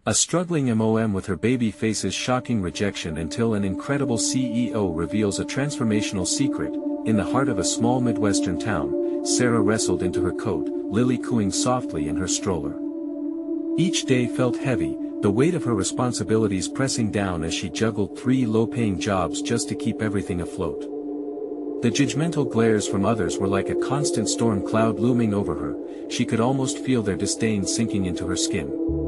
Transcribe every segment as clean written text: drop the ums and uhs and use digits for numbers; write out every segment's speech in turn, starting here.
A struggling MOM with her baby faces shocking rejection until an incredible CEO reveals a transformational secret. In the heart of a small Midwestern town, Sarah wrestled into her coat, Lily cooing softly in her stroller. Each day felt heavy, the weight of her responsibilities pressing down as she juggled 3 low-paying jobs just to keep everything afloat. The judgmental glares from others were like a constant storm cloud looming over her. She could almost feel their disdain sinking into her skin.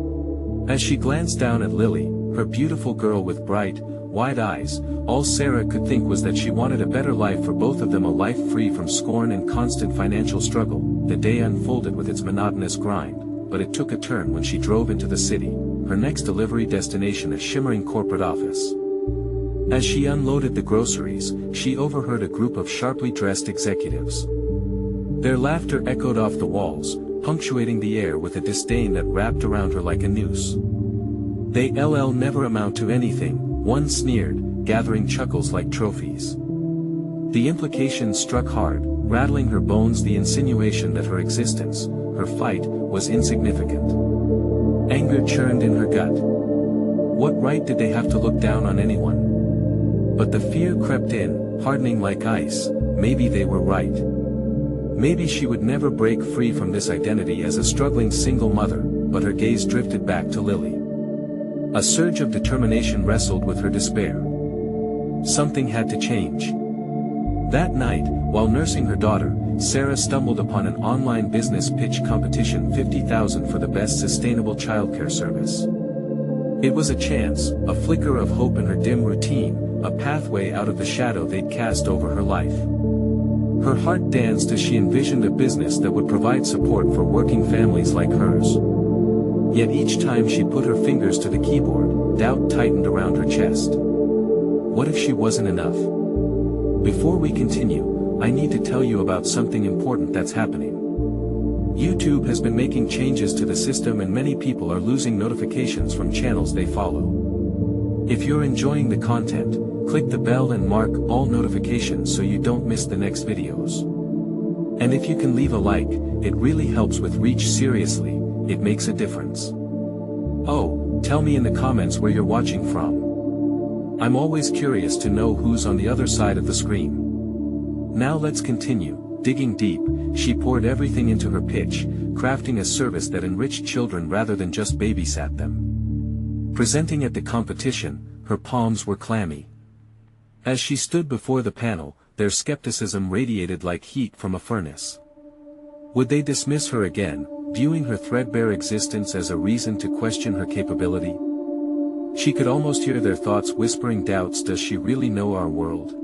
As she glanced down at Lily, her beautiful girl with bright, wide eyes, all Sarah could think was that she wanted a better life for both of them, a life free from scorn and constant financial struggle. The day unfolded with its monotonous grind, but it took a turn when she drove into the city, her next delivery destination a shimmering corporate office. As she unloaded the groceries, she overheard a group of sharply dressed executives. Their laughter echoed off the walls, punctuating the air with a disdain that wrapped around her like a noose. "They'll never amount to anything," one sneered, gathering chuckles like trophies. The implication struck hard, rattling her bones, the insinuation that her existence, her fight, was insignificant. Anger churned in her gut. What right did they have to look down on anyone? But the fear crept in, hardening like ice. Maybe they were right. Maybe she would never break free from this identity as a struggling single mother, but her gaze drifted back to Lily. A surge of determination wrestled with her despair. Something had to change. That night, while nursing her daughter, Sarah stumbled upon an online business pitch competition, $50,000 for the best sustainable childcare service. It was a chance, a flicker of hope in her dim routine, a pathway out of the shadow they'd cast over her life. Her heart danced as she envisioned a business that would provide support for working families like hers. Yet each time she put her fingers to the keyboard, doubt tightened around her chest. What if she wasn't enough? Before we continue, I need to tell you about something important that's happening. YouTube has been making changes to the system and many people are losing notifications from channels they follow. If you're enjoying the content, click the bell and mark all notifications so you don't miss the next videos. And if you can leave a like, it really helps with reach. Seriously, it makes a difference. Oh, tell me in the comments where you're watching from. I'm always curious to know who's on the other side of the screen. Now let's continue. Digging deep, she poured everything into her pitch, crafting a service that enriched children rather than just babysat them. Presenting at the competition, her palms were clammy. As she stood before the panel, their skepticism radiated like heat from a furnace. Would they dismiss her again, viewing her threadbare existence as a reason to question her capability? She could almost hear their thoughts whispering doubts. Does she really know our world?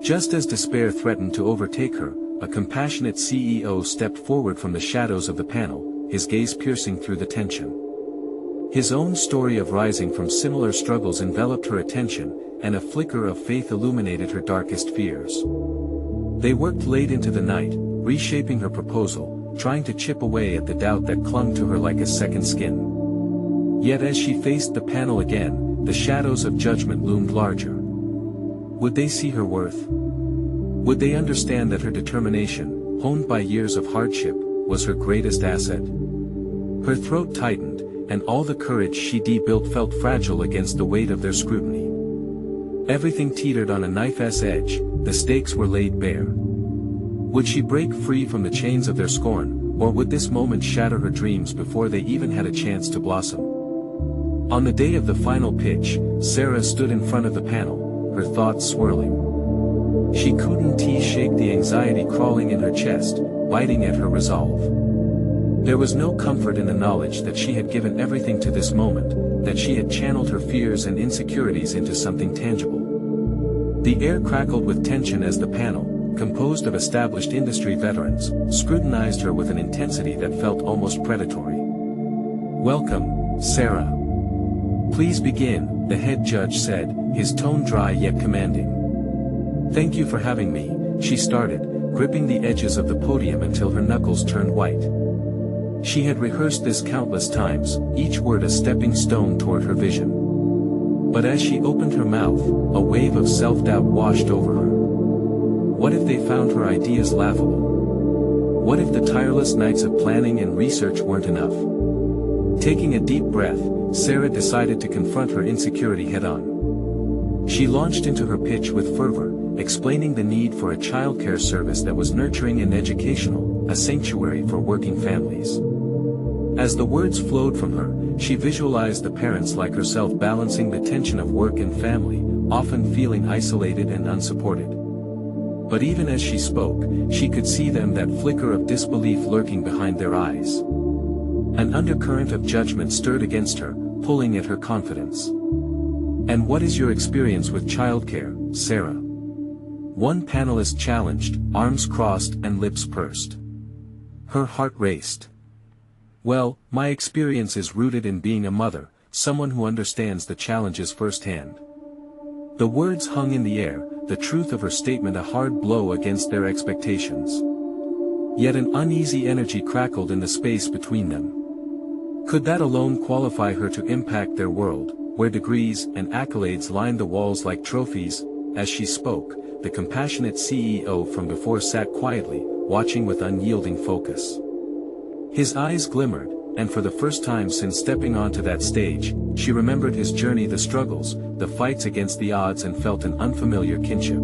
Just as despair threatened to overtake her, a compassionate CEO stepped forward from the shadows of the panel, his gaze piercing through the tension. His own story of rising from similar struggles enveloped her attention, and a flicker of faith illuminated her darkest fears. They worked late into the night, reshaping her proposal, trying to chip away at the doubt that clung to her like a second skin. Yet as she faced the panel again, the shadows of judgment loomed larger. Would they see her worth? Would they understand that her determination, honed by years of hardship, was her greatest asset? Her throat tightened, and all the courage she'd built felt fragile against the weight of their scrutiny. Everything teetered on a knife's edge, the stakes were laid bare. Would she break free from the chains of their scorn, or would this moment shatter her dreams before they even had a chance to blossom? On the day of the final pitch, Sarah stood in front of the panel, her thoughts swirling. She couldn't shake the anxiety crawling in her chest, biting at her resolve. There was no comfort in the knowledge that she had given everything to this moment, that she had channeled her fears and insecurities into something tangible. The air crackled with tension as the panel, composed of established industry veterans, scrutinized her with an intensity that felt almost predatory. "Welcome, Sarah. Please begin," the head judge said, his tone dry yet commanding. "Thank you for having me," she started, gripping the edges of the podium until her knuckles turned white. She had rehearsed this countless times, each word a stepping stone toward her vision. But as she opened her mouth, a wave of self-doubt washed over her. What if they found her ideas laughable? What if the tireless nights of planning and research weren't enough? Taking a deep breath, Sarah decided to confront her insecurity head-on. She launched into her pitch with fervor, explaining the need for a childcare service that was nurturing and educational, a sanctuary for working families. As the words flowed from her, she visualized the parents like herself balancing the tension of work and family, often feeling isolated and unsupported. But even as she spoke, she could see that flicker of disbelief lurking behind their eyes. An undercurrent of judgment stirred against her, pulling at her confidence. "And what is your experience with childcare, Sarah?" One panelist challenged, arms crossed and lips pursed. Her heart raced. "Well, my experience is rooted in being a mother, someone who understands the challenges firsthand." The words hung in the air, the truth of her statement a hard blow against their expectations. Yet an uneasy energy crackled in the space between them. Could that alone qualify her to impact their world, where degrees and accolades lined the walls like trophies? As she spoke, the compassionate CEO from before sat quietly, watching with unyielding focus. His eyes glimmered, and for the first time since stepping onto that stage, she remembered his journey, the struggles, the fights against the odds, and felt an unfamiliar kinship.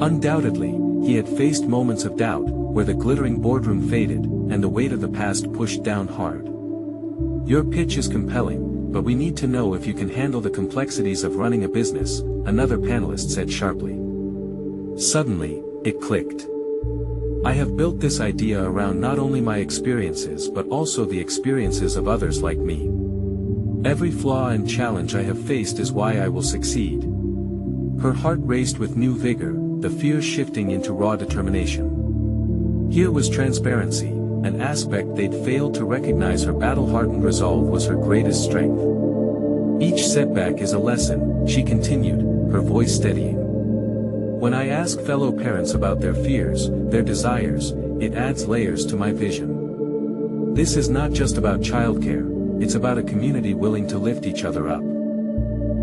Undoubtedly, he had faced moments of doubt, where the glittering boardroom faded, and the weight of the past pushed down hard. "Your pitch is compelling, but we need to know if you can handle the complexities of running a business," another panelist said sharply. Suddenly, it clicked. "I have built this idea around not only my experiences but also the experiences of others like me. Every flaw and challenge I have faced is why I will succeed." Her heart raced with new vigor, the fear shifting into raw determination. Here was transparency, an aspect they'd failed to recognize. Her battle-hardened resolve was her greatest strength. "Each setback is a lesson," she continued, her voice steadying. "When I ask fellow parents about their fears, their desires, it adds layers to my vision. This is not just about childcare, it's about a community willing to lift each other up."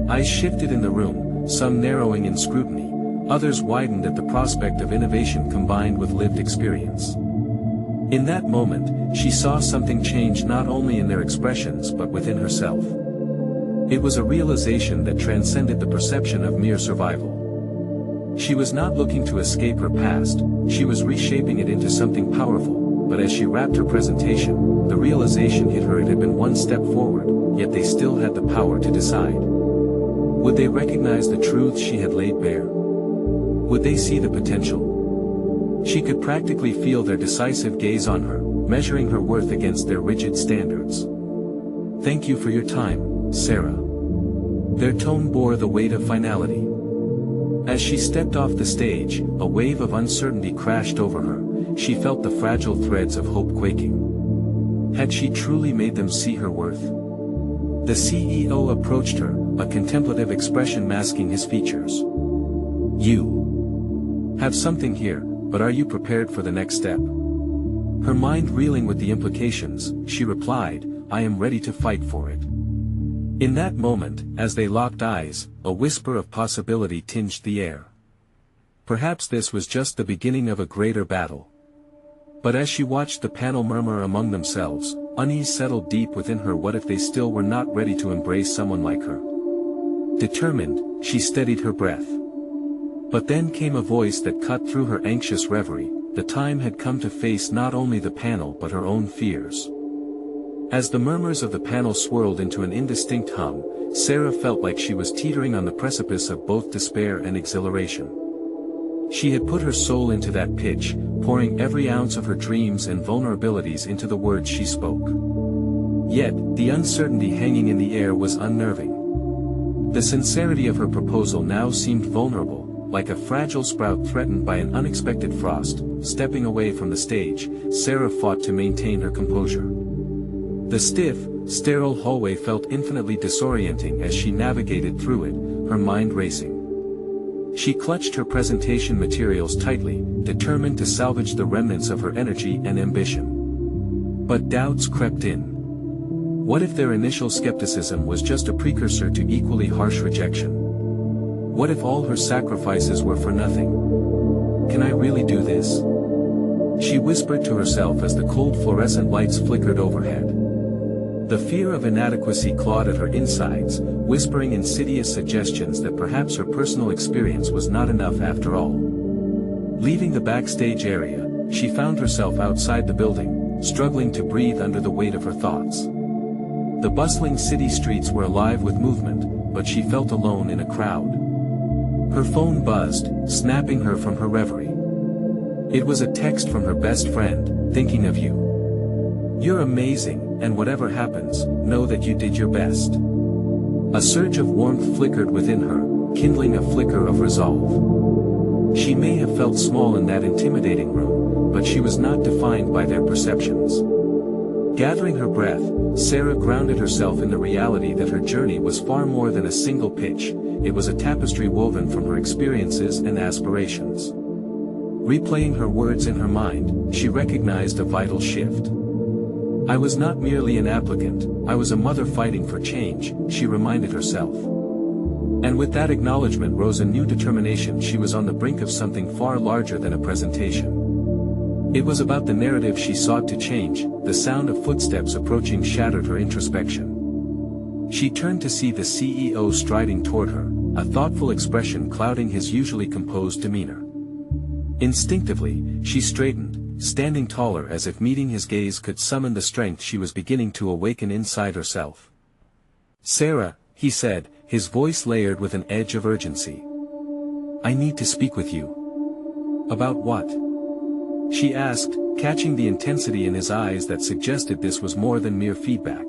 Eyes shifted in the room, some narrowing in scrutiny, others widened at the prospect of innovation combined with lived experience. In that moment, she saw something change not only in their expressions but within herself. It was a realization that transcended the perception of mere survival. She was not looking to escape her past, she was reshaping it into something powerful, but as she wrapped her presentation, the realization hit her it had been one step forward, yet they still had the power to decide. Would they recognize the truths she had laid bare? Would they see the potential? She could practically feel their decisive gaze on her, measuring her worth against their rigid standards. "Thank you for your time, Sarah." Their tone bore the weight of finality. As she stepped off the stage, a wave of uncertainty crashed over her, she felt the fragile threads of hope quaking. Had she truly made them see her worth? The CEO approached her, a contemplative expression masking his features. "You have something here, but are you prepared for the next step?" Her mind reeling with the implications, she replied, "I am ready to fight for it." In that moment, as they locked eyes, a whisper of possibility tinged the air. Perhaps this was just the beginning of a greater battle. But as she watched the panel murmur among themselves, unease settled deep within her. What if they still were not ready to embrace someone like her? Determined, she steadied her breath. But then came a voice that cut through her anxious reverie. The time had come to face not only the panel but her own fears. As the murmurs of the panel swirled into an indistinct hum, Sarah felt like she was teetering on the precipice of both despair and exhilaration. She had put her soul into that pitch, pouring every ounce of her dreams and vulnerabilities into the words she spoke. Yet, the uncertainty hanging in the air was unnerving. The sincerity of her proposal now seemed vulnerable, like a fragile sprout threatened by an unexpected frost. Stepping away from the stage, Sarah fought to maintain her composure. The stiff, sterile hallway felt infinitely disorienting as she navigated through it, her mind racing. She clutched her presentation materials tightly, determined to salvage the remnants of her energy and ambition. But doubts crept in. What if their initial skepticism was just a precursor to equally harsh rejection? What if all her sacrifices were for nothing? Can I really do this? She whispered to herself as the cold fluorescent lights flickered overhead. The fear of inadequacy clawed at her insides, whispering insidious suggestions that perhaps her personal experience was not enough after all. Leaving the backstage area, she found herself outside the building, struggling to breathe under the weight of her thoughts. The bustling city streets were alive with movement, but she felt alone in a crowd. Her phone buzzed, snapping her from her reverie. It was a text from her best friend, thinking of you. You're amazing, and whatever happens, know that you did your best. A surge of warmth flickered within her, kindling a flicker of resolve. She may have felt small in that intimidating room, but she was not defined by their perceptions. Gathering her breath, Sarah grounded herself in the reality that her journey was far more than a single pitch. It was a tapestry woven from her experiences and aspirations. Replaying her words in her mind, she recognized a vital shift. I was not merely an applicant, I was a mother fighting for change, she reminded herself. And with that acknowledgement rose a new determination. She was on the brink of something far larger than a presentation. It was about the narrative she sought to change. The sound of footsteps approaching shattered her introspection. She turned to see the CEO striding toward her, a thoughtful expression clouding his usually composed demeanor. Instinctively, she straightened, standing taller as if meeting his gaze could summon the strength she was beginning to awaken inside herself. Sarah, he said, his voice layered with an edge of urgency. I need to speak with you. About what? She asked, catching the intensity in his eyes that suggested this was more than mere feedback.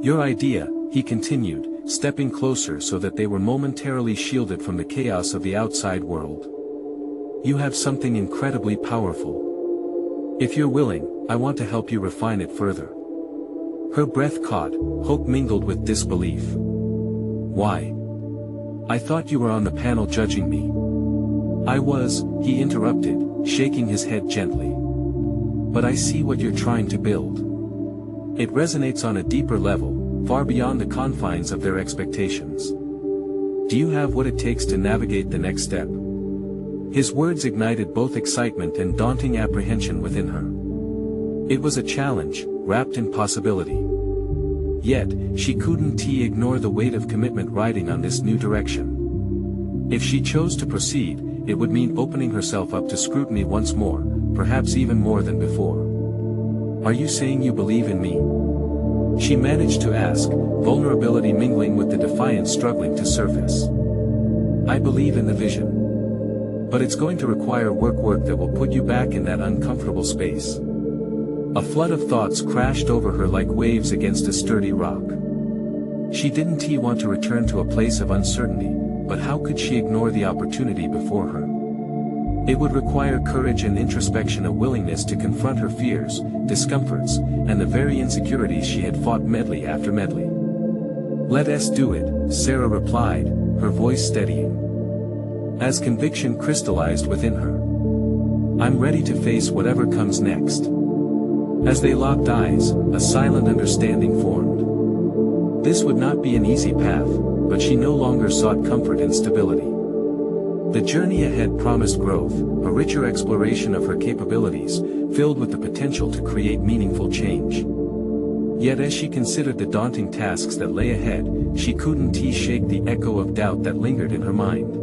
Your idea, he continued, stepping closer so that they were momentarily shielded from the chaos of the outside world. You have something incredibly powerful. If you're willing, I want to help you refine it further. Her breath caught, hope mingled with disbelief. Why? I thought you were on the panel judging me. I was, he interrupted, shaking his head gently. But I see what you're trying to build. It resonates on a deeper level, far beyond the confines of their expectations. Do you have what it takes to navigate the next step? His words ignited both excitement and daunting apprehension within her. It was a challenge, wrapped in possibility. Yet, she couldn't ignore the weight of commitment riding on this new direction. If she chose to proceed, it would mean opening herself up to scrutiny once more, perhaps even more than before. Are you saying you believe in me? She managed to ask, vulnerability mingling with the defiance struggling to surface. I believe in the vision. But it's going to require work that will put you back in that uncomfortable space. A flood of thoughts crashed over her like waves against a sturdy rock. She didn't want to return to a place of uncertainty, but how could she ignore the opportunity before her? It would require courage and introspection, a willingness to confront her fears, discomforts, and the very insecurities she had fought medley after medley. Let us do it, Sarah replied, her voice steadying. As conviction crystallized within her. I'm ready to face whatever comes next. As they locked eyes, a silent understanding formed. This would not be an easy path, but she no longer sought comfort in stability. The journey ahead promised growth, a richer exploration of her capabilities, filled with the potential to create meaningful change. Yet as she considered the daunting tasks that lay ahead, she couldn't shake the echo of doubt that lingered in her mind.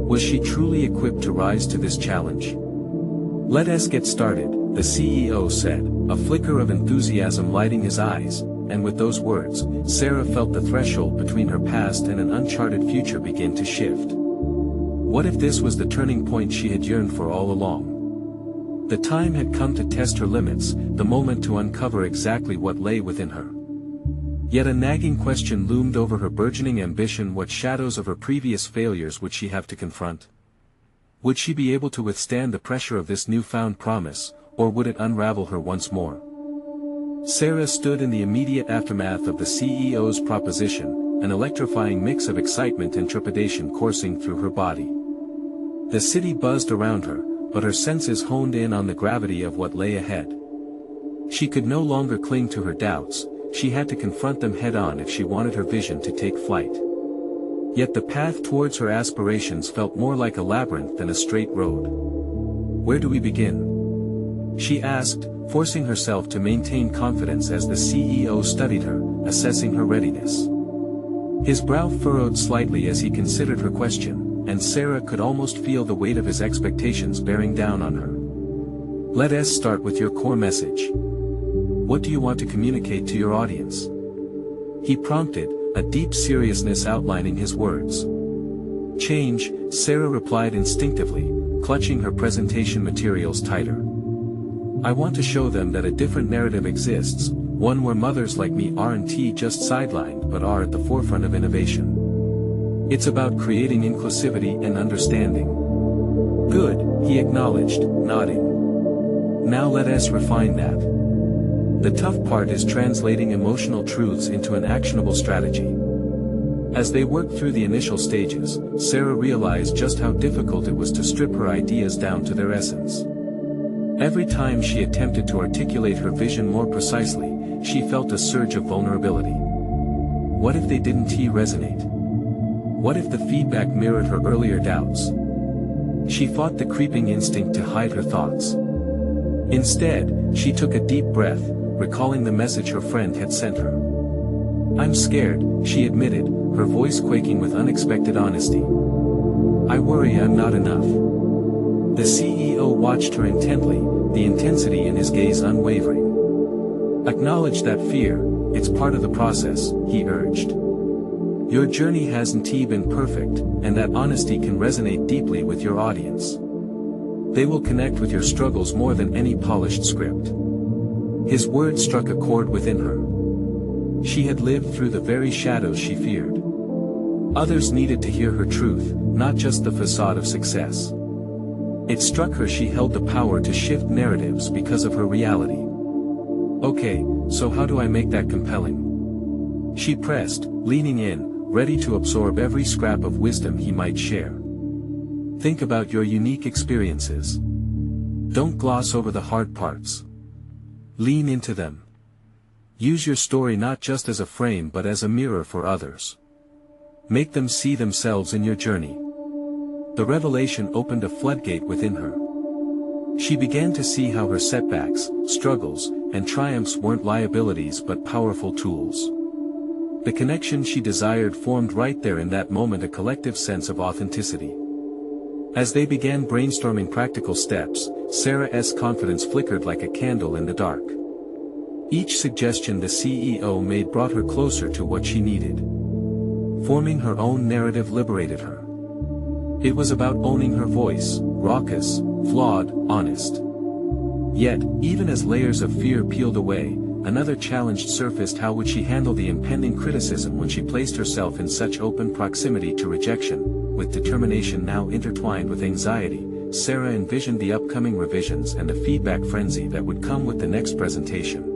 Was she truly equipped to rise to this challenge? Let us get started, the CEO said, a flicker of enthusiasm lighting his eyes, and with those words, Sarah felt the threshold between her past and an uncharted future begin to shift. What if this was the turning point she had yearned for all along? The time had come to test her limits, the moment to uncover exactly what lay within her. Yet a nagging question loomed over her burgeoning ambition. What shadows of her previous failures would she have to confront? Would she be able to withstand the pressure of this newfound promise, or would it unravel her once more? Sarah stood in the immediate aftermath of the CEO's proposition, an electrifying mix of excitement and trepidation coursing through her body. The city buzzed around her, but her senses honed in on the gravity of what lay ahead. She could no longer cling to her doubts. She had to confront them head-on if she wanted her vision to take flight. Yet the path towards her aspirations felt more like a labyrinth than a straight road. Where do we begin? she asked, forcing herself to maintain confidence as the CEO studied her, assessing her readiness. His brow furrowed slightly as he considered her question, and Sarah could almost feel the weight of his expectations bearing down on her. Let us start with your core message. What do you want to communicate to your audience? He prompted, a deep seriousness outlining his words. Change, Sarah replied instinctively, clutching her presentation materials tighter. I want to show them that a different narrative exists, one where mothers like me aren't just sidelined but are at the forefront of innovation. It's about creating inclusivity and understanding. Good, he acknowledged, nodding. Now let us refine that. The tough part is translating emotional truths into an actionable strategy. As they worked through the initial stages, Sarah realized just how difficult it was to strip her ideas down to their essence. Every time she attempted to articulate her vision more precisely, she felt a surge of vulnerability. What if they didn't resonate? What if the feedback mirrored her earlier doubts? She fought the creeping instinct to hide her thoughts. Instead, she took a deep breath, recalling the message her friend had sent her. I'm scared, she admitted, her voice quaking with unexpected honesty. I worry I'm not enough. The CEO watched her intently, the intensity in his gaze unwavering. Acknowledge that fear, it's part of the process, he urged. Your journey hasn't been perfect, and that honesty can resonate deeply with your audience. They will connect with your struggles more than any polished script. His words struck a chord within her. She had lived through the very shadows she feared. Others needed to hear her truth, not just the facade of success. It struck her she held the power to shift narratives because of her reality. Okay, so how do I make that compelling? She pressed, leaning in, ready to absorb every scrap of wisdom he might share. Think about your unique experiences. Don't gloss over the hard parts. Lean into them. Use your story not just as a frame but as a mirror for others. Make them see themselves in your journey. The revelation opened a floodgate within her. She began to see how her setbacks, struggles, and triumphs weren't liabilities but powerful tools. The connection she desired formed right there in that moment, a collective sense of authenticity. As they began brainstorming practical steps, Sarah's confidence flickered like a candle in the dark. Each suggestion the CEO made brought her closer to what she needed. Forming her own narrative liberated her. It was about owning her voice, raucous, flawed, honest. Yet, even as layers of fear peeled away, another challenge surfaced. How would she handle the impending criticism when she placed herself in such open proximity to rejection? With determination now intertwined with anxiety, Sarah envisioned the upcoming revisions and the feedback frenzy that would come with the next presentation.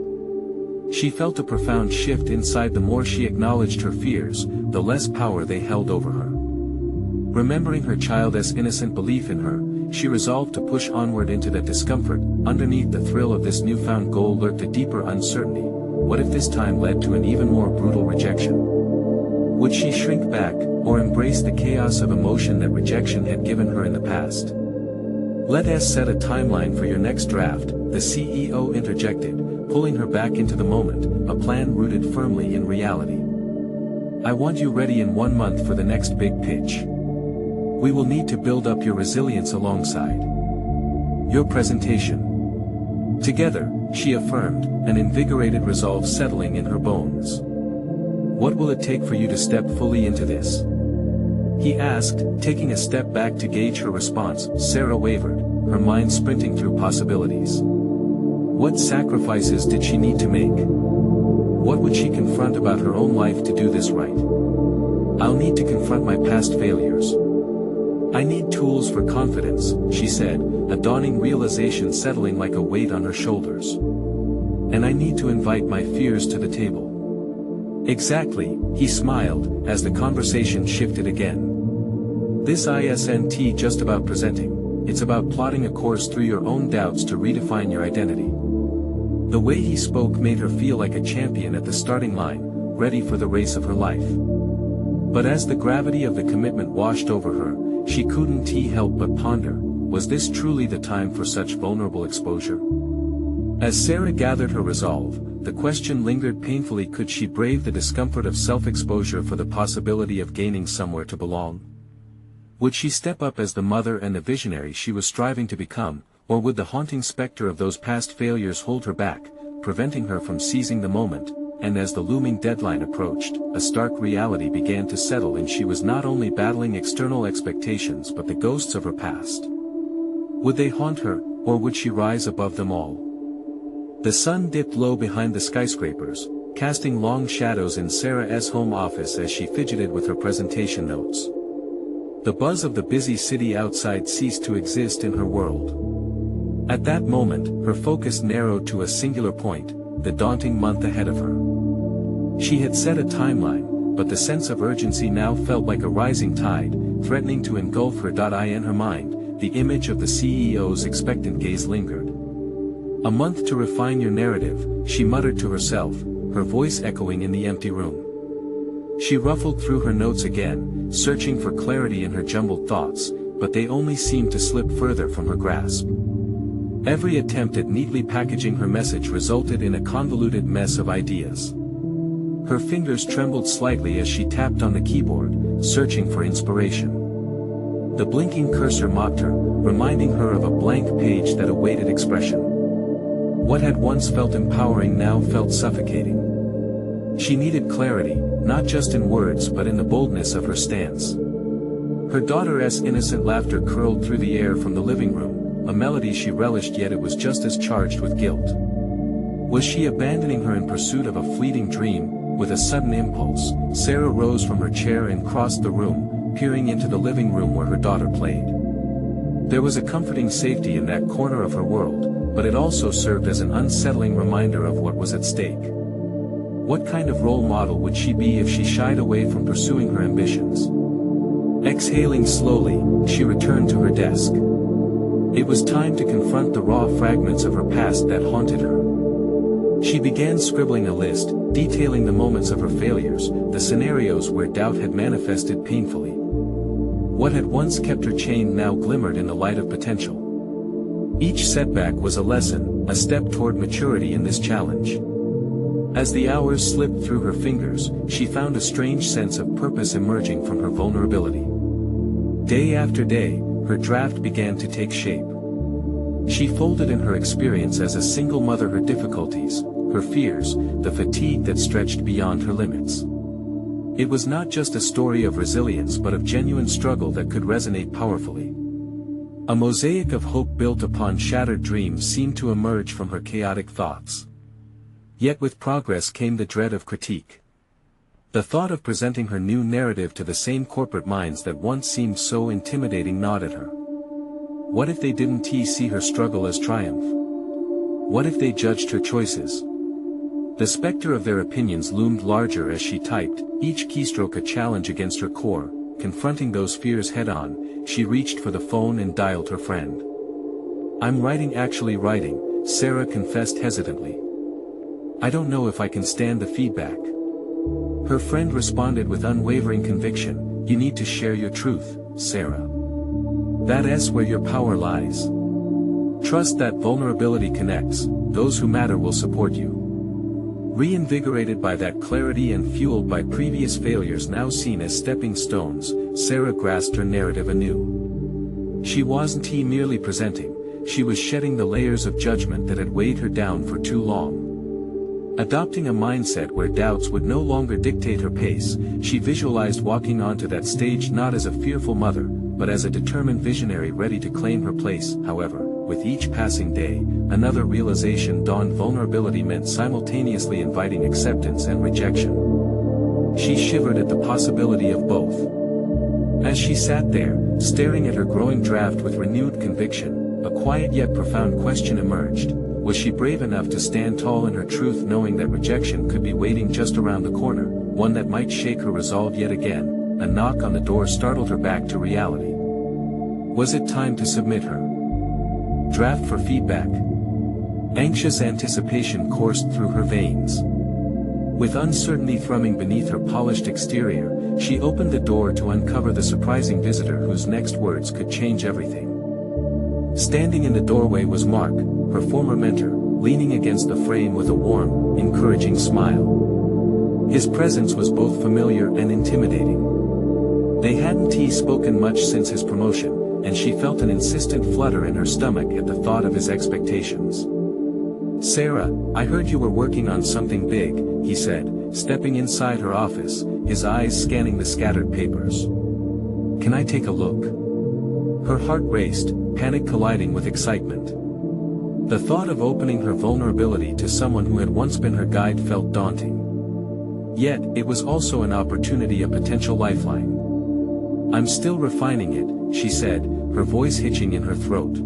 She felt a profound shift inside. The more she acknowledged her fears, the less power they held over her. Remembering her child's innocent belief in her, she resolved to push onward into the discomfort. Underneath the thrill of this newfound goal lurked a deeper uncertainty. What if this time led to an even more brutal rejection? Would she shrink back, or embrace the chaos of emotion that rejection had given her in the past? Let us set a timeline for your next draft, the CEO interjected, pulling her back into the moment, a plan rooted firmly in reality. I want you ready in 1 month for the next big pitch. We will need to build up your resilience alongside your presentation. Together, she affirmed, an invigorated resolve settling in her bones. What will it take for you to step fully into this? He asked, taking a step back to gauge her response. Sarah wavered, her mind sprinting through possibilities. What sacrifices did she need to make? What would she confront about her own life to do this right? I'll need to confront my past failures. I need tools for confidence, she said, a dawning realization settling like a weight on her shoulders. And I need to invite my fears to the table. Exactly, he smiled, as the conversation shifted again. This isn't just about presenting, it's about plotting a course through your own doubts to redefine your identity. The way he spoke made her feel like a champion at the starting line, ready for the race of her life. But as the gravity of the commitment washed over her, she couldn't help but ponder, was this truly the time for such vulnerable exposure? As Sarah gathered her resolve, the question lingered painfully: could she brave the discomfort of self-exposure for the possibility of gaining somewhere to belong? Would she step up as the mother and the visionary she was striving to become, or would the haunting specter of those past failures hold her back, preventing her from seizing the moment? And as the looming deadline approached, a stark reality began to settle in. She was not only battling external expectations but the ghosts of her past. Would they haunt her, or would she rise above them all? The sun dipped low behind the skyscrapers, casting long shadows in Sarah's home office as she fidgeted with her presentation notes. The buzz of the busy city outside ceased to exist in her world. At that moment, her focus narrowed to a singular point: the daunting month ahead of her. She had set a timeline, but the sense of urgency now felt like a rising tide, threatening to engulf her. In her mind, the image of the CEO's expectant gaze lingered. "A month to refine your narrative," she muttered to herself, her voice echoing in the empty room. She ruffled through her notes again, searching for clarity in her jumbled thoughts, but they only seemed to slip further from her grasp. Every attempt at neatly packaging her message resulted in a convoluted mess of ideas. Her fingers trembled slightly as she tapped on the keyboard, searching for inspiration. The blinking cursor mocked her, reminding her of a blank page that awaited expression. What had once felt empowering now felt suffocating. She needed clarity, not just in words but in the boldness of her stance. Her daughter's innocent laughter curled through the air from the living room, a melody she relished, yet it was just as charged with guilt. Was she abandoning her in pursuit of a fleeting dream? With a sudden impulse, Sarah rose from her chair and crossed the room, peering into the living room where her daughter played. There was a comforting safety in that corner of her world, but it also served as an unsettling reminder of what was at stake. What kind of role model would she be if she shied away from pursuing her ambitions? Exhaling slowly, she returned to her desk. It was time to confront the raw fragments of her past that haunted her. She began scribbling a list, detailing the moments of her failures, the scenarios where doubt had manifested painfully. What had once kept her chained now glimmered in the light of potential. Each setback was a lesson, a step toward maturity in this challenge. As the hours slipped through her fingers, she found a strange sense of purpose emerging from her vulnerability. Day after day, her draft began to take shape. She folded in her experience as a single mother, her difficulties, her fears, the fatigue that stretched beyond her limits. It was not just a story of resilience but of genuine struggle that could resonate powerfully. A mosaic of hope built upon shattered dreams seemed to emerge from her chaotic thoughts. Yet with progress came the dread of critique. The thought of presenting her new narrative to the same corporate minds that once seemed so intimidating gnawed at her. What if they didn't see her struggle as triumph? What if they judged her choices? The specter of their opinions loomed larger as she typed, each keystroke a challenge against her core. Confronting those fears head-on, she reached for the phone and dialed her friend. "I'm writing, actually writing," Sarah confessed hesitantly. "I don't know if I can stand the feedback." Her friend responded with unwavering conviction, "You need to share your truth, Sarah. That's where your power lies. Trust that vulnerability connects, those who matter will support you." Reinvigorated by that clarity and fueled by previous failures now seen as stepping stones, Sarah grasped her narrative anew. She wasn't merely presenting, she was shedding the layers of judgment that had weighed her down for too long. Adopting a mindset where doubts would no longer dictate her pace, she visualized walking onto that stage not as a fearful mother, but as a determined visionary ready to claim her place. However, with each passing day, another realization dawned: vulnerability meant simultaneously inviting acceptance and rejection. She shivered at the possibility of both. As she sat there, staring at her growing draft with renewed conviction, a quiet yet profound question emerged. Was she brave enough to stand tall in her truth, knowing that rejection could be waiting just around the corner, one that might shake her resolve yet again? A knock on the door startled her back to reality. Was it time to submit her draft for feedback? Anxious anticipation coursed through her veins. With uncertainty thrumming beneath her polished exterior, she opened the door to uncover the surprising visitor whose next words could change everything. Standing in the doorway was Mark, her former mentor, leaning against the frame with a warm, encouraging smile. His presence was both familiar and intimidating. They hadn't spoken much since his promotion, and she felt an insistent flutter in her stomach at the thought of his expectations. "Sarah, I heard you were working on something big," he said, stepping inside her office, his eyes scanning the scattered papers. "Can I take a look?" Her heart raced, panic colliding with excitement. The thought of opening her vulnerability to someone who had once been her guide felt daunting. Yet, it was also an opportunity, a potential lifeline. "I'm still refining it," she said, her voice hitching in her throat.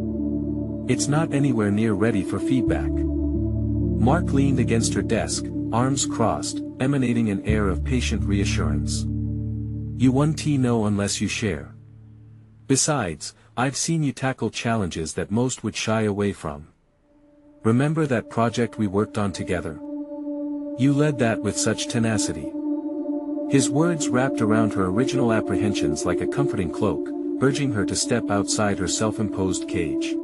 "It's not anywhere near ready for feedback." Mark leaned against her desk, arms crossed, emanating an air of patient reassurance. "You won't know unless you share. Besides, I've seen you tackle challenges that most would shy away from. Remember that project we worked on together? You led that with such tenacity." His words wrapped around her original apprehensions like a comforting cloak, urging her to step outside her self-imposed cage.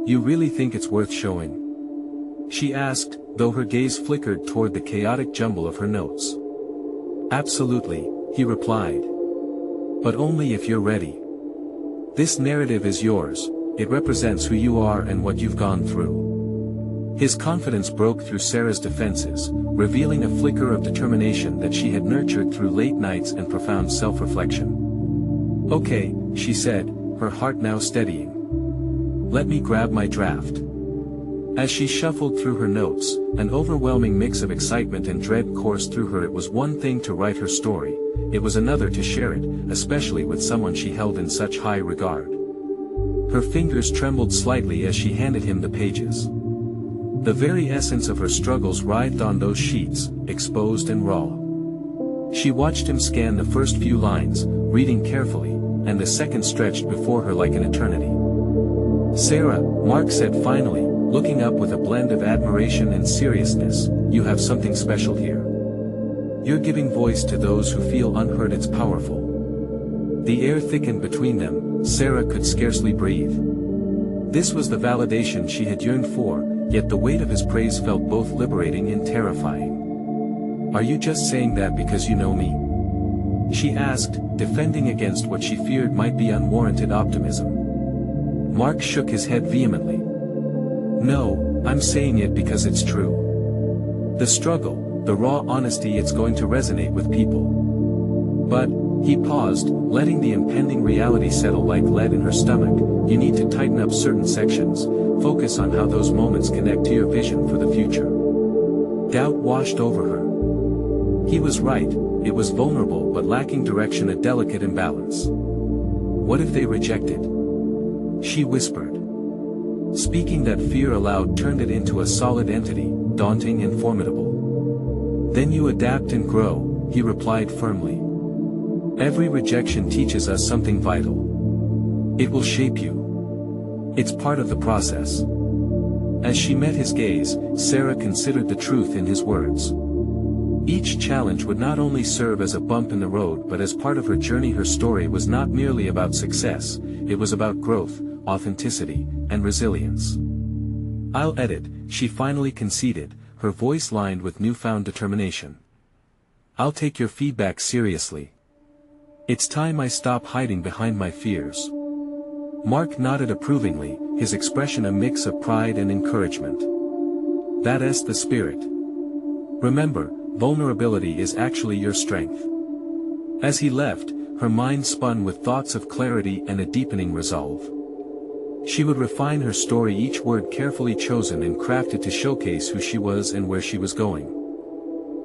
"You really think it's worth showing?" she asked, though her gaze flickered toward the chaotic jumble of her notes. "Absolutely," he replied. "But only if you're ready. This narrative is yours, it represents who you are and what you've gone through." His confidence broke through Sarah's defenses, revealing a flicker of determination that she had nurtured through late nights and profound self-reflection. "Okay," she said, her heart now steadying. "Let me grab my draft." As she shuffled through her notes, an overwhelming mix of excitement and dread coursed through her. It was one thing to write her story, it was another to share it, especially with someone she held in such high regard. Her fingers trembled slightly as she handed him the pages. The very essence of her struggles writhed on those sheets, exposed and raw. She watched him scan the first few lines, reading carefully, and the second stretched before her like an eternity. "Sarah," Mark said finally, looking up with a blend of admiration and seriousness, "you have something special here. You're giving voice to those who feel unheard." "It's powerful." The air thickened between them, Sarah could scarcely breathe. This was the validation she had yearned for, yet the weight of his praise felt both liberating and terrifying. "Are you just saying that because you know me?" she asked, defending against what she feared might be unwarranted optimism. Mark shook his head vehemently. "No, I'm saying it because it's true. The struggle, the raw honesty, it's going to resonate with people. But," he paused, letting the impending reality settle like lead in her stomach, "you need to tighten up certain sections, focus on how those moments connect to your vision for the future." Doubt washed over her. He was right, it was vulnerable but lacking direction, a delicate imbalance. "What if they rejected?" she whispered. Speaking that fear aloud turned it into a solid entity, daunting and formidable. "Then you adapt and grow," he replied firmly. "Every rejection teaches us something vital. It will shape you. It's part of the process." As she met his gaze, Sarah considered the truth in his words. Each challenge would not only serve as a bump in the road but as part of her journey. Her story was not merely about success, it was about growth, authenticity, and resilience. "I'll edit," she finally conceded, her voice lined with newfound determination. "I'll take your feedback seriously. It's time I stop hiding behind my fears." Mark nodded approvingly, his expression a mix of pride and encouragement. "That's the spirit. Remember, vulnerability is actually your strength." As he left, her mind spun with thoughts of clarity and a deepening resolve. She would refine her story, each word carefully chosen and crafted to showcase who she was and where she was going.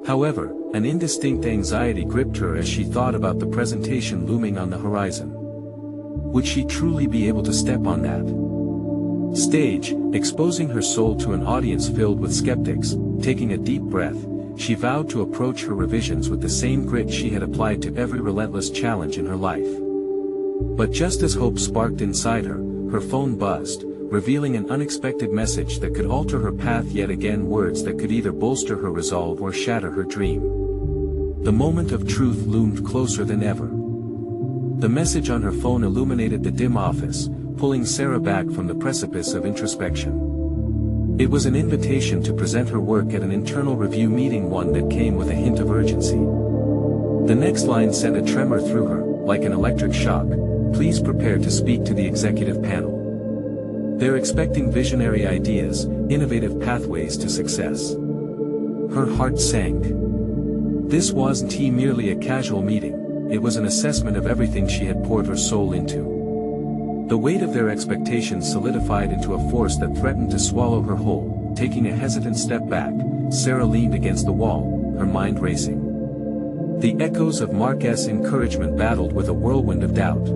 However, an indistinct anxiety gripped her as she thought about the presentation looming on the horizon. Would she truly be able to step on that stage, exposing her soul to an audience filled with skeptics? Taking a deep breath, she vowed to approach her revisions with the same grit she had applied to every relentless challenge in her life. But just as hope sparked inside her, her phone buzzed, revealing an unexpected message that could alter her path yet again, words that could either bolster her resolve or shatter her dream. The moment of truth loomed closer than ever. The message on her phone illuminated the dim office, pulling Sarah back from the precipice of introspection. It was an invitation to present her work at an internal review meeting, one that came with a hint of urgency. The next line sent a tremor through her, like an electric shock. Please prepare to speak to the executive panel. They're expecting visionary ideas, innovative pathways to success. Her heart sank. This wasn't merely a casual meeting, it was an assessment of everything she had poured her soul into. The weight of their expectations solidified into a force that threatened to swallow her whole. Taking a hesitant step back, Sarah leaned against the wall, her mind racing. The echoes of Mark's encouragement battled with a whirlwind of doubt.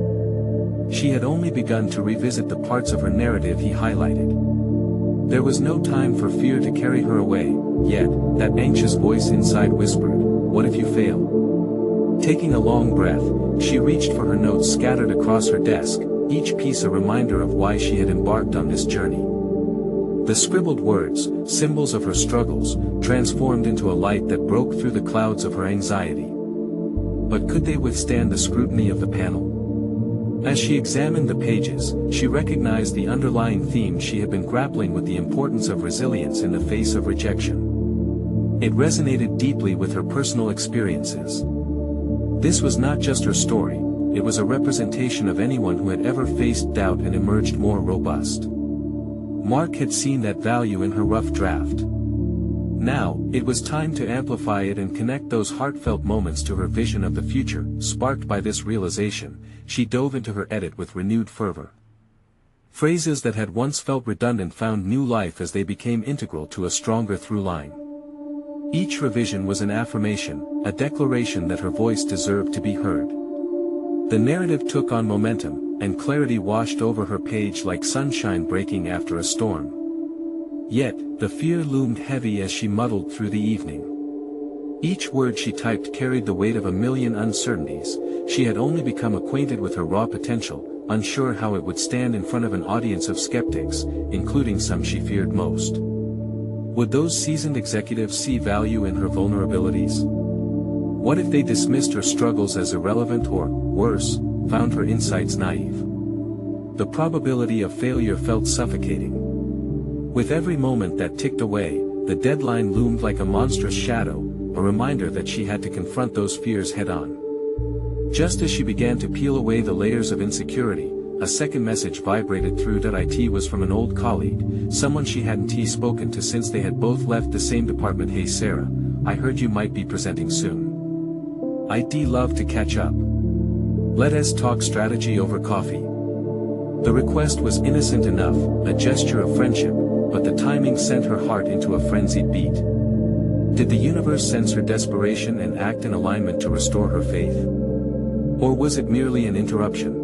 She had only begun to revisit the parts of her narrative he highlighted. There was no time for fear to carry her away, yet, that anxious voice inside whispered, "What if you fail?" Taking a long breath, she reached for her notes scattered across her desk, each piece a reminder of why she had embarked on this journey. The scribbled words, symbols of her struggles, transformed into a light that broke through the clouds of her anxiety. But could they withstand the scrutiny of the panel? As she examined the pages, she recognized the underlying theme. She had been grappling with the importance of resilience in the face of rejection. It resonated deeply with her personal experiences. This was not just her story, it was a representation of anyone who had ever faced doubt and emerged more robust. Mark had seen that value in her rough draft. Now, it was time to amplify it and connect those heartfelt moments to her vision of the future. Sparked by this realization, she dove into her edit with renewed fervor. Phrases that had once felt redundant found new life as they became integral to a stronger through line. Each revision was an affirmation, a declaration that her voice deserved to be heard. The narrative took on momentum, and clarity washed over her page like sunshine breaking after a storm. Yet, the fear loomed heavy as she muddled through the evening. Each word she typed carried the weight of a million uncertainties. She had only become acquainted with her raw potential, unsure how it would stand in front of an audience of skeptics, including some she feared most. Would those seasoned executives see value in her vulnerabilities? What if they dismissed her struggles as irrelevant or, worse, found her insights naive? The probability of failure felt suffocating. With every moment that ticked away, the deadline loomed like a monstrous shadow, a reminder that she had to confront those fears head-on. Just as she began to peel away the layers of insecurity, a second message vibrated through. It was from an old colleague, someone she hadn't spoken to since they had both left the same department. "Hey Sarah, I heard you might be presenting soon. I'd love to catch up. Let's talk strategy over coffee." The request was innocent enough, a gesture of friendship, but the timing sent her heart into a frenzied beat. Did the universe sense her desperation and act in alignment to restore her faith? Or was it merely an interruption?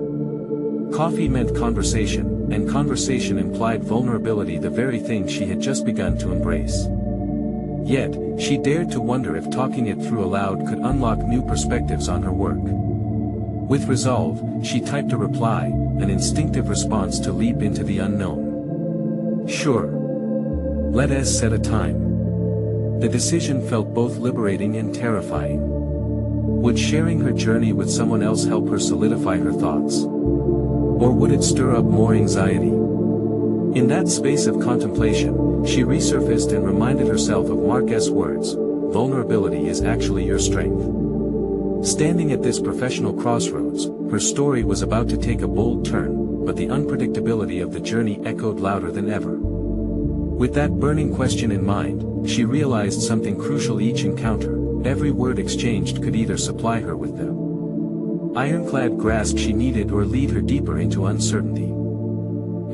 Coffee meant conversation, and conversation implied vulnerability, the very thing she had just begun to embrace. Yet, she dared to wonder if talking it through aloud could unlock new perspectives on her work. With resolve, she typed a reply, an instinctive response to leap into the unknown. "Sure. Let's set a time." The decision felt both liberating and terrifying. Would sharing her journey with someone else help her solidify her thoughts? Or would it stir up more anxiety? In that space of contemplation, she resurfaced and reminded herself of Mark's words, "Vulnerability is actually your strength." Standing at this professional crossroads, her story was about to take a bold turn, but the unpredictability of the journey echoed louder than ever. With that burning question in mind, she realized something crucial: each encounter, every word exchanged could either supply her with the ironclad grasp she needed or lead her deeper into uncertainty.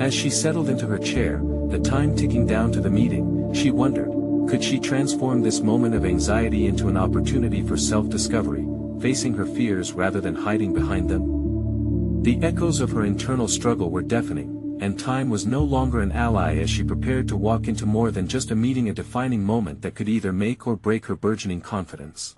As she settled into her chair, the time ticking down to the meeting, she wondered, could she transform this moment of anxiety into an opportunity for self-discovery, facing her fears rather than hiding behind them? The echoes of her internal struggle were deafening, and time was no longer an ally as she prepared to walk into more than just a meeting, a defining moment that could either make or break her burgeoning confidence.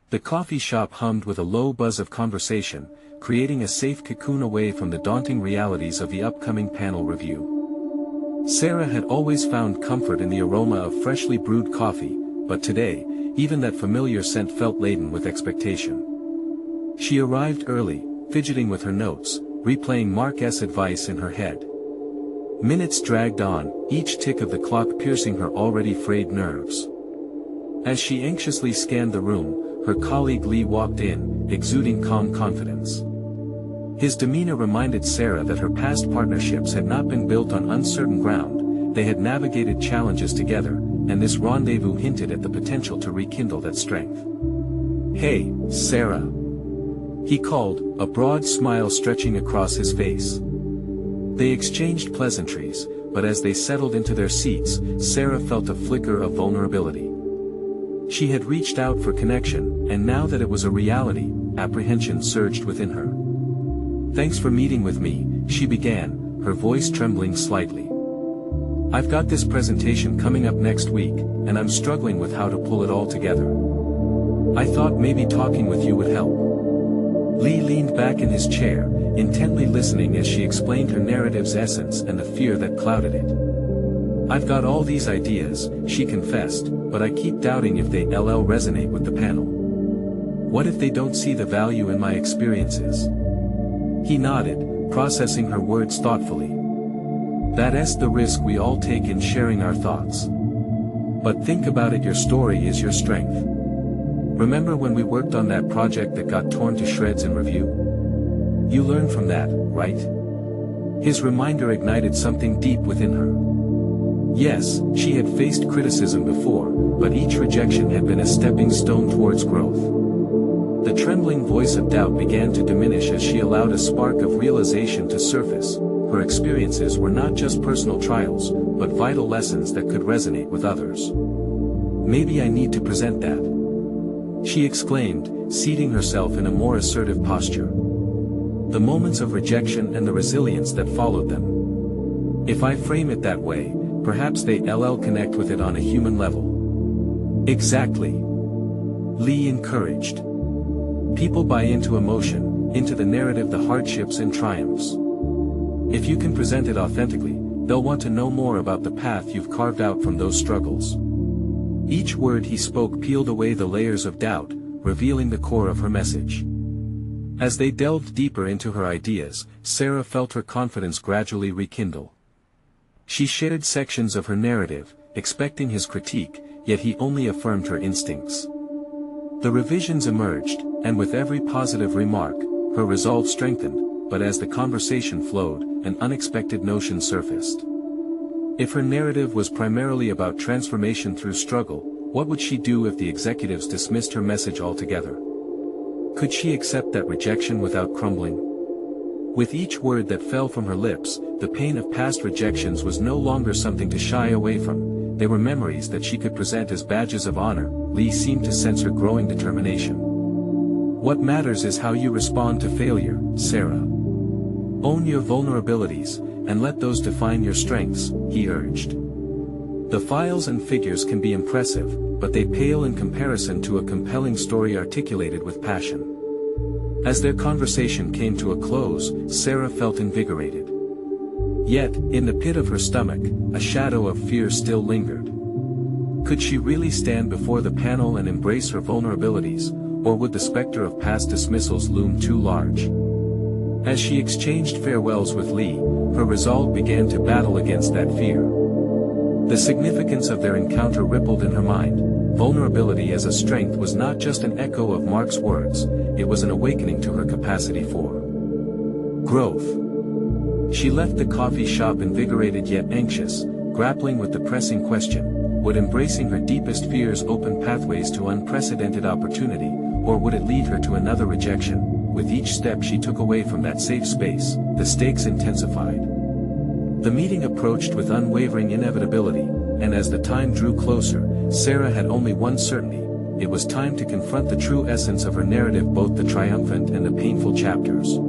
The coffee shop hummed with a low buzz of conversation, creating a safe cocoon away from the daunting realities of the upcoming panel review. Sarah had always found comfort in the aroma of freshly brewed coffee, but today, even that familiar scent felt laden with expectation. She arrived early, fidgeting with her notes, replaying Mark's advice in her head. Minutes dragged on, each tick of the clock piercing her already frayed nerves. As she anxiously scanned the room, her colleague Lee walked in, exuding calm confidence. His demeanor reminded Sarah that her past partnerships had not been built on uncertain ground, they had navigated challenges together, and this rendezvous hinted at the potential to rekindle that strength. "Hey, Sarah," he called, a broad smile stretching across his face. They exchanged pleasantries, but as they settled into their seats, Sarah felt a flicker of vulnerability. She had reached out for connection, and now that it was a reality, apprehension surged within her. "Thanks for meeting with me," she began, her voice trembling slightly. "I've got this presentation coming up next week, and I'm struggling with how to pull it all together. I thought maybe talking with you would help." Lee leaned back in his chair, intently listening as she explained her narrative's essence and the fear that clouded it. "I've got all these ideas," she confessed, "but I keep doubting if they resonate with the panel. What if they don't see the value in my experiences?" He nodded, processing her words thoughtfully. "That's the risk we all take in sharing our thoughts. But think about it, your story is your strength. Remember when we worked on that project that got torn to shreds in review? You learned from that, right?" His reminder ignited something deep within her. Yes, she had faced criticism before, but each rejection had been a stepping stone towards growth. The trembling voice of doubt began to diminish as she allowed a spark of realization to surface. Her experiences were not just personal trials, but vital lessons that could resonate with others. "Maybe I need to present that," she exclaimed, seating herself in a more assertive posture. The moments of rejection and the resilience that followed them. "If I frame it that way, perhaps they'll connect with it on a human level." "Exactly," Lee encouraged. "People buy into emotion, into the narrative, the hardships and triumphs. If you can present it authentically, they'll want to know more about the path you've carved out from those struggles." Each word he spoke peeled away the layers of doubt, revealing the core of her message. As they delved deeper into her ideas, Sarah felt her confidence gradually rekindle. She shared sections of her narrative, expecting his critique, yet he only affirmed her instincts. The revisions emerged, and with every positive remark, her resolve strengthened, but as the conversation flowed, an unexpected notion surfaced. If her narrative was primarily about transformation through struggle, what would she do if the executives dismissed her message altogether? Could she accept that rejection without crumbling? With each word that fell from her lips, the pain of past rejections was no longer something to shy away from. They were memories that she could present as badges of honor. Lee seemed to sense her growing determination. "What matters is how you respond to failure, Sarah. Own your vulnerabilities, and let those define your strengths," he urged. "The files and figures can be impressive, but they pale in comparison to a compelling story articulated with passion." As their conversation came to a close, Sarah felt invigorated. Yet, in the pit of her stomach, a shadow of fear still lingered. Could she really stand before the panel and embrace her vulnerabilities, or would the specter of past dismissals loom too large? As she exchanged farewells with Lee, her resolve began to battle against that fear. The significance of their encounter rippled in her mind. Vulnerability as a strength was not just an echo of Mark's words, it was an awakening to her capacity for growth. She left the coffee shop invigorated yet anxious, grappling with the pressing question: would embracing her deepest fears open pathways to unprecedented opportunity, or would it lead her to another rejection? With each step she took away from that safe space, the stakes intensified. The meeting approached with unwavering inevitability, and as the time drew closer, Sarah had only one certainty: it was time to confront the true essence of her narrative, both the triumphant and the painful chapters.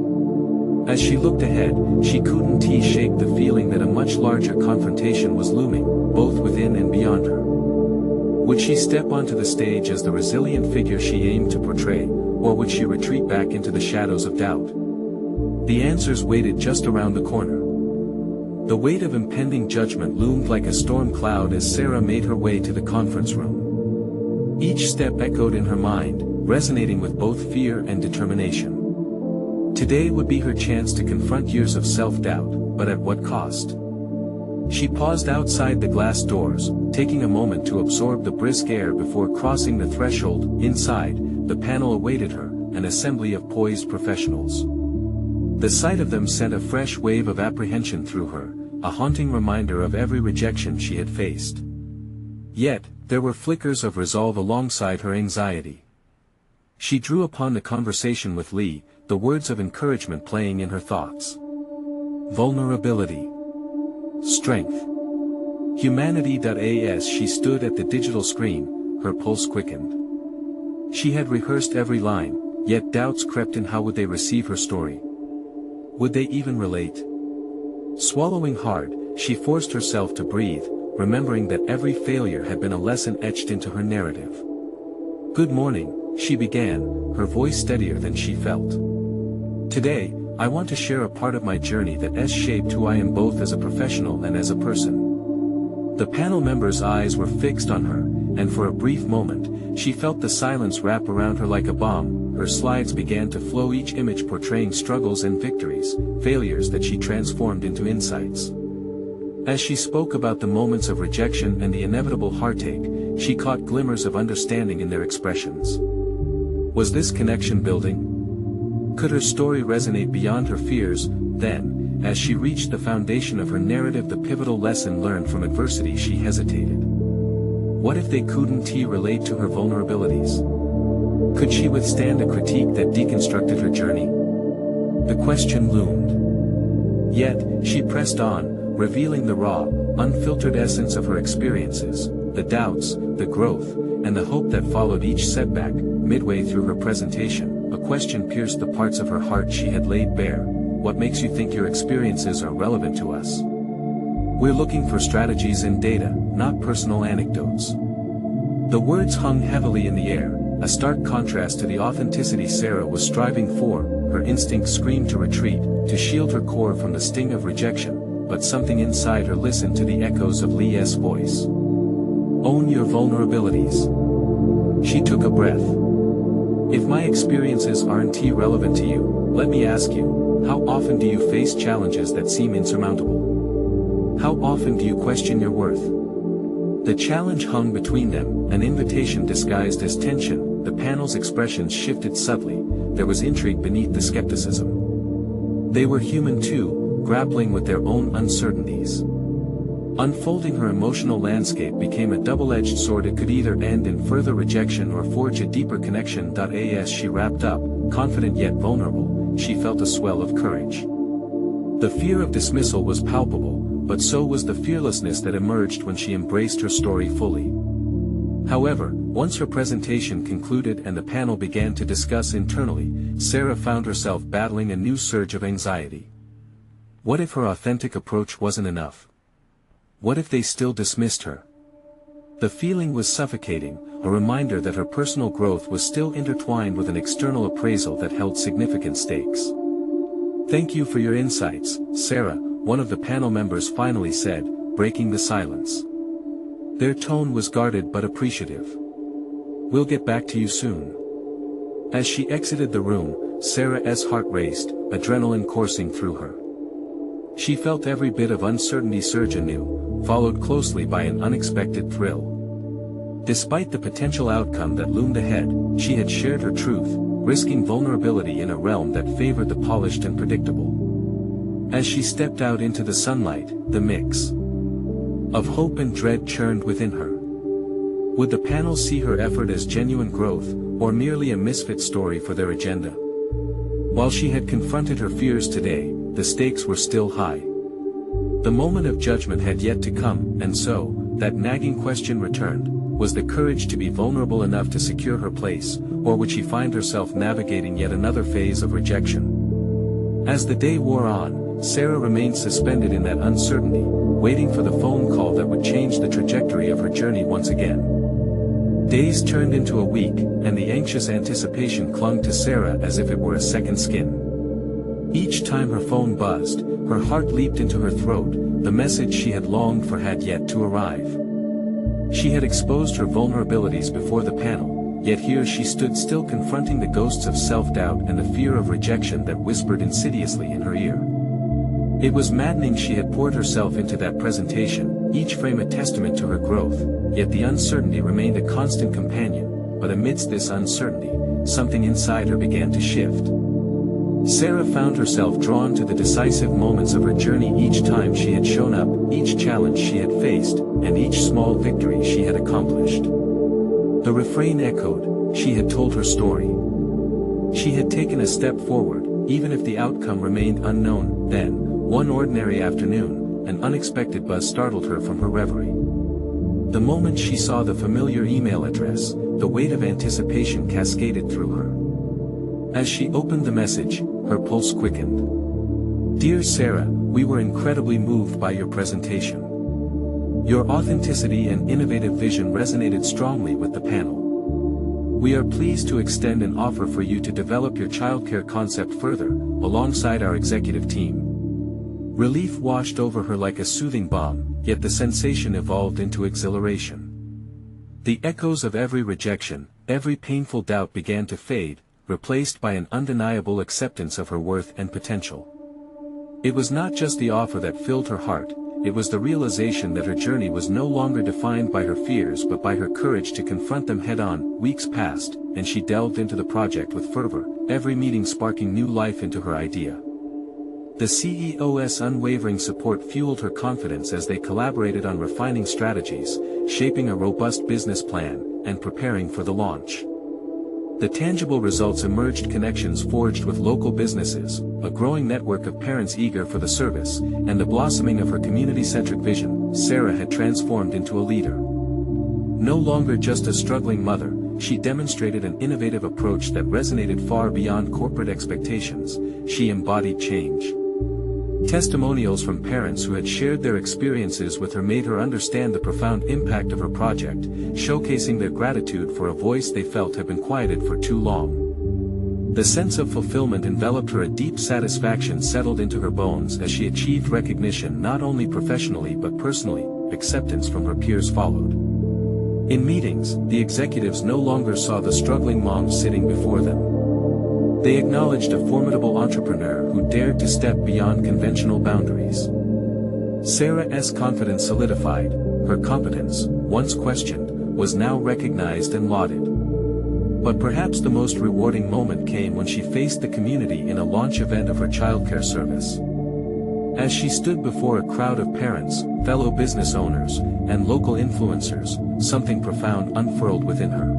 As she looked ahead, she couldn't shake the feeling that a much larger confrontation was looming, both within and beyond her. Would she step onto the stage as the resilient figure she aimed to portray, or would she retreat back into the shadows of doubt? The answers waited just around the corner. The weight of impending judgment loomed like a storm cloud as Sarah made her way to the conference room. Each step echoed in her mind, resonating with both fear and determination. Today would be her chance to confront years of self-doubt, but at what cost? She paused outside the glass doors, taking a moment to absorb the brisk air before crossing the threshold. Inside, the panel awaited her, an assembly of poised professionals. The sight of them sent a fresh wave of apprehension through her, a haunting reminder of every rejection she had faced. Yet, there were flickers of resolve alongside her anxiety. She drew upon the conversation with Lee, the words of encouragement playing in her thoughts. Vulnerability. Strength. Humanity. As she stood at the digital screen, her pulse quickened. She had rehearsed every line, yet doubts crept in. How would they receive her story? Would they even relate? Swallowing hard, she forced herself to breathe, remembering that every failure had been a lesson etched into her narrative. Good morning, she began, her voice steadier than she felt. Today, I want to share a part of my journey that has shaped who I am both as a professional and as a person. The panel members' eyes were fixed on her, and for a brief moment, she felt the silence wrap around her like a bomb. Her slides began to flow, each image portraying struggles and victories, failures that she transformed into insights. As she spoke about the moments of rejection and the inevitable heartache, she caught glimmers of understanding in their expressions. Was this connection building? Could her story resonate beyond her fears? Then, as she reached the foundation of her narrative, the pivotal lesson learned from adversity, she hesitated. What if they couldn't relate to her vulnerabilities? Could she withstand a critique that deconstructed her journey? The question loomed. Yet, she pressed on, revealing the raw, unfiltered essence of her experiences, the doubts, the growth, and the hope that followed each setback. Midway through her presentation, a question pierced the parts of her heart she had laid bare. What makes you think your experiences are relevant to us? We're looking for strategies and data, not personal anecdotes. The words hung heavily in the air, a stark contrast to the authenticity Sarah was striving for. Her instincts screamed to retreat, to shield her core from the sting of rejection, but something inside her listened to the echoes of Lee's voice. Own your vulnerabilities. She took a breath. If my experiences aren't relevant to you, let me ask you, how often do you face challenges that seem insurmountable? How often do you question your worth? The challenge hung between them, an invitation disguised as tension. The panel's expressions shifted subtly, there was intrigue beneath the skepticism. They were human too, grappling with their own uncertainties. Unfolding her emotional landscape became a double-edged sword. It could either end in further rejection or forge a deeper connection. As she wrapped up, confident yet vulnerable, she felt a swell of courage. The fear of dismissal was palpable, but so was the fearlessness that emerged when she embraced her story fully. However, once her presentation concluded and the panel began to discuss internally, Sarah found herself battling a new surge of anxiety. What if her authentic approach wasn't enough? What if they still dismissed her? The feeling was suffocating, a reminder that her personal growth was still intertwined with an external appraisal that held significant stakes. Thank you for your insights, Sarah, one of the panel members finally said, breaking the silence. Their tone was guarded but appreciative. We'll get back to you soon. As she exited the room, Sarah's heart raced, adrenaline coursing through her. She felt every bit of uncertainty surge anew, followed closely by an unexpected thrill. Despite the potential outcome that loomed ahead, she had shared her truth, risking vulnerability in a realm that favored the polished and predictable. As she stepped out into the sunlight, the mix of hope and dread churned within her. Would the panel see her effort as genuine growth, or merely a misfit story for their agenda? While she had confronted her fears today, the stakes were still high. The moment of judgment had yet to come, and so, that nagging question returned, was the courage to be vulnerable enough to secure her place, or would she find herself navigating yet another phase of rejection? As the day wore on, Sarah remained suspended in that uncertainty, waiting for the phone call that would change the trajectory of her journey once again. Days turned into a week, and the anxious anticipation clung to Sarah as if it were a second skin. Each time her phone buzzed, her heart leaped into her throat. The message she had longed for had yet to arrive. She had exposed her vulnerabilities before the panel, yet here she stood still confronting the ghosts of self-doubt and the fear of rejection that whispered insidiously in her ear. It was maddening. She had poured herself into that presentation, each frame a testament to her growth, yet the uncertainty remained a constant companion. But amidst this uncertainty, something inside her began to shift. Sarah found herself drawn to the decisive moments of her journey. Each time she had shown up, each challenge she had faced, and each small victory she had accomplished. The refrain echoed, she had told her story. She had taken a step forward, even if the outcome remained unknown. Then, one ordinary afternoon, an unexpected buzz startled her from her reverie. The moment she saw the familiar email address, the weight of anticipation cascaded through her. As she opened the message, her pulse quickened. "Dear Sarah, we were incredibly moved by your presentation. Your authenticity and innovative vision resonated strongly with the panel. We are pleased to extend an offer for you to develop your childcare concept further, alongside our executive team." Relief washed over her like a soothing balm, yet the sensation evolved into exhilaration. The echoes of every rejection, every painful doubt began to fade, replaced by an undeniable acceptance of her worth and potential. It was not just the offer that filled her heart, it was the realization that her journey was no longer defined by her fears but by her courage to confront them head-on. Weeks passed, and she delved into the project with fervor, every meeting sparking new life into her idea. The CEO's unwavering support fueled her confidence as they collaborated on refining strategies, shaping a robust business plan, and preparing for the launch. The tangible results emerged: connections forged with local businesses, a growing network of parents eager for the service, and the blossoming of her community-centric vision. Sarah had transformed into a leader. No longer just a struggling mother, she demonstrated an innovative approach that resonated far beyond corporate expectations. She embodied change. Testimonials from parents who had shared their experiences with her made her understand the profound impact of her project, showcasing their gratitude for a voice they felt had been quieted for too long. The sense of fulfillment enveloped her. A deep satisfaction settled into her bones as she achieved recognition not only professionally but personally. Acceptance from her peers followed. In meetings, the executives no longer saw the struggling mom sitting before them. They acknowledged a formidable entrepreneur who dared to step beyond conventional boundaries. Sarah's confidence solidified. Her competence, once questioned, was now recognized and lauded. But perhaps the most rewarding moment came when she faced the community in a launch event of her childcare service. As she stood before a crowd of parents, fellow business owners, and local influencers, something profound unfurled within her.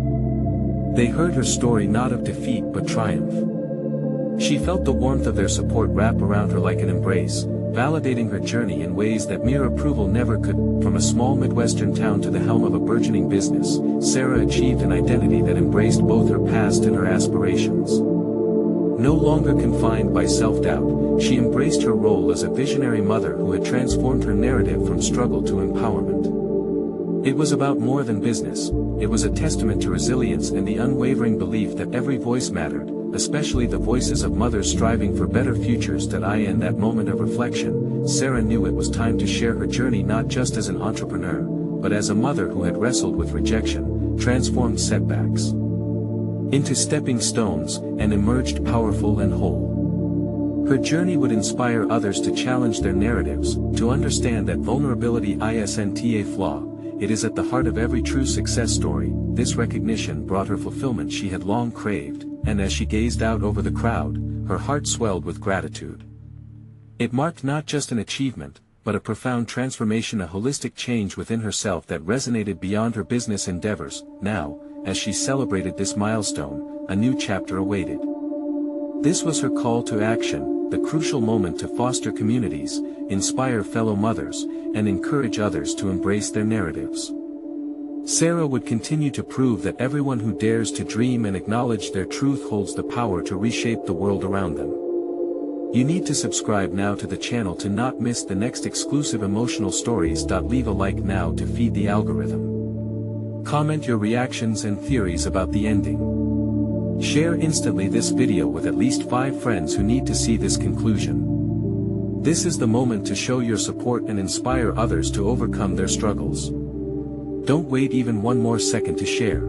They heard her story not of defeat but triumph. She felt the warmth of their support wrap around her like an embrace, validating her journey in ways that mere approval never could. From a small Midwestern town to the helm of a burgeoning business, Sarah achieved an identity that embraced both her past and her aspirations. No longer confined by self-doubt, she embraced her role as a visionary mother who had transformed her narrative from struggle to empowerment. It was about more than business. It was a testament to resilience and the unwavering belief that every voice mattered, especially the voices of mothers striving for better futures. In that moment of reflection, Sarah knew it was time to share her journey not just as an entrepreneur, but as a mother who had wrestled with rejection, transformed setbacks into stepping stones, and emerged powerful and whole. Her journey would inspire others to challenge their narratives, to understand that vulnerability isn't a flaw. It is at the heart of every true success story. This recognition brought her fulfillment she had long craved, and as she gazed out over the crowd, her heart swelled with gratitude. It marked not just an achievement, but a profound transformation, a holistic change within herself that resonated beyond her business endeavors. Now, as she celebrated this milestone, a new chapter awaited. This was her call to action, the crucial moment to foster communities, inspire fellow mothers, and encourage others to embrace their narratives. Sarah would continue to prove that everyone who dares to dream and acknowledge their truth holds the power to reshape the world around them. You need to subscribe now to the channel to not miss the next exclusive emotional stories. Leave a like now to feed the algorithm. Comment your reactions and theories about the ending. Share instantly this video with at least 5 friends who need to see this conclusion. This is the moment to show your support and inspire others to overcome their struggles. Don't wait even one more second to share.